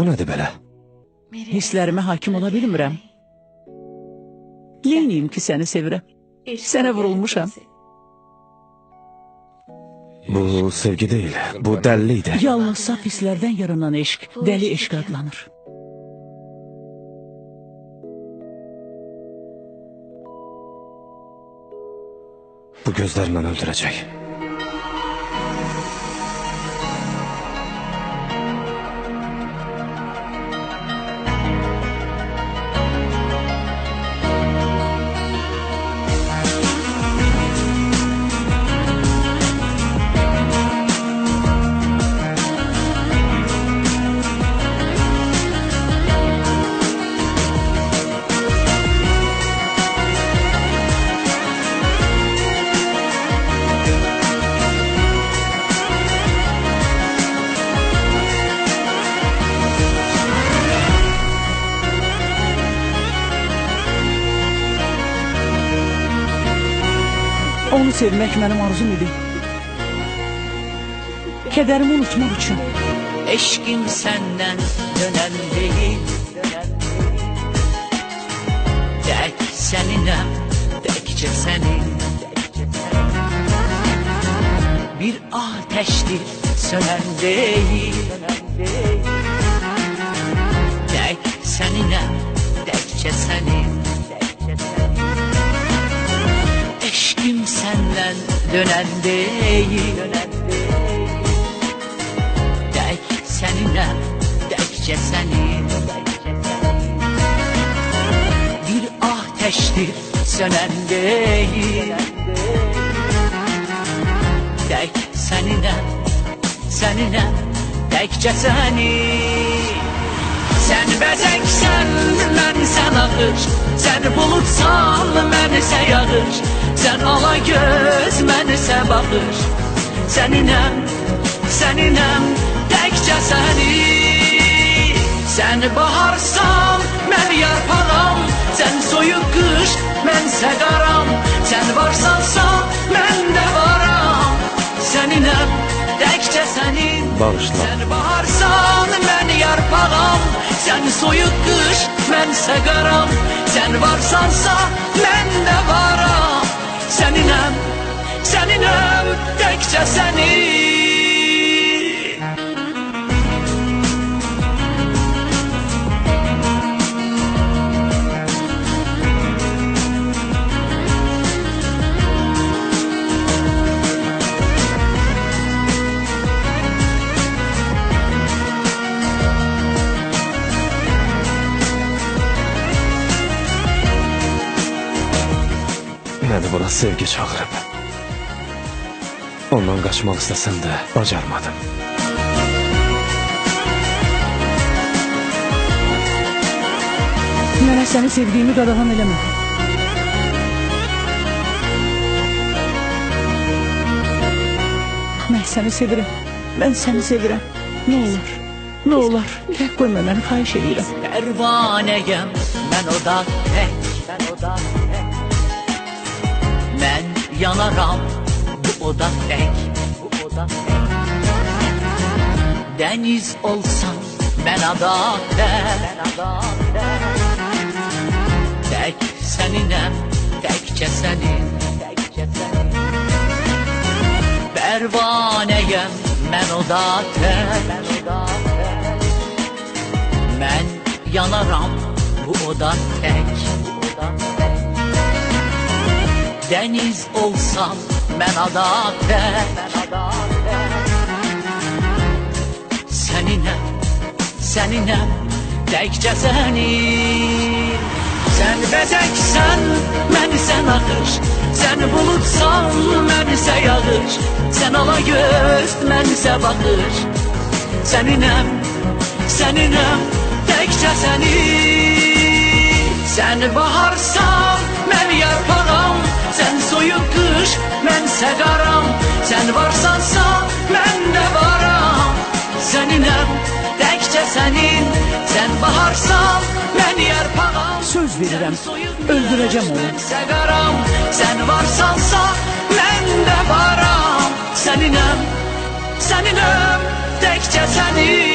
Bu nədir belə? Hisslərimə hakim ola bilmirəm. Neyniyim ki səni sevirəm? Sənə vurulmuşam. Bu sevgi deyil, bu dəlilikdir. Yalnız saf hisslərdən yaranan eşq, dəli eşq adlanır. Bu gözlər məni öldürəcək. Onu sevmək mənim arzum idi. Kədərimi unutmaq üçün. Eşkim senden dönen değil. Tek seninem, tekçe senin. Bir ateştir sönen değil. Tek seninem, tekçe senin. Eşkim senden dönen değil. Tek seninem, tekçe senin. Bir ateştir sönen değil. Tek seninem, tekçe senin. Sen bezeksen, mənsə ağır. Sen bulutsan, mənsə yağır. Sen ala göz, mənsə baxır. Seninem, təkcə səni. Sen baharsan, mən yarpağam. Sen soyuq qış, mənsə qaram. Sen varsansa, mən də varam. Seninem, təkcə sənin. Bağışla. Sen baharsan, mən yarpağam. Sen soyuq qış, mənsə qaram. Sen varsansa, mən də varam. Seninem, təkcə sənin. Məni bura sevgi çağırıb. Ondan qaçmaq istəsəm də bacarmadım. Mənə səni sevdiyimi qadağan eləmə. Mən səni sevirəm. Mən səni sevirəm. Nə olar, tək qoyma məni, xahiş edirəm. Pərvanəyəm, mən o da tək. Mən yanaram, bu oda tək. Dəniz olsam, mən ada tək. Tək səninəm, təkcə sənin. Pərvanəyəm, mən oda tək. Mən yanaram, bu oda tək. Deniz olsam, mən ada tək. Səninəm, təkcə sənin. Sen bezeksən, mənsən axır. Sen bulutsan, mənsə yağır. Sen ala göz, mənsə baxır. Səninəm, təkcə sənin. Sen baharsan, mən yarpağam. Sen soyuq qış, mənsə qaram. Sen varsansa, mən də varam. Səninəm, təkcə sənin. Sen baharsan, mən yarpağam. Söz verirəm, öldürəcəm onu. Mənsə qaram. Sen varsansa, mən də varam. Səninəm, təkcə sənin.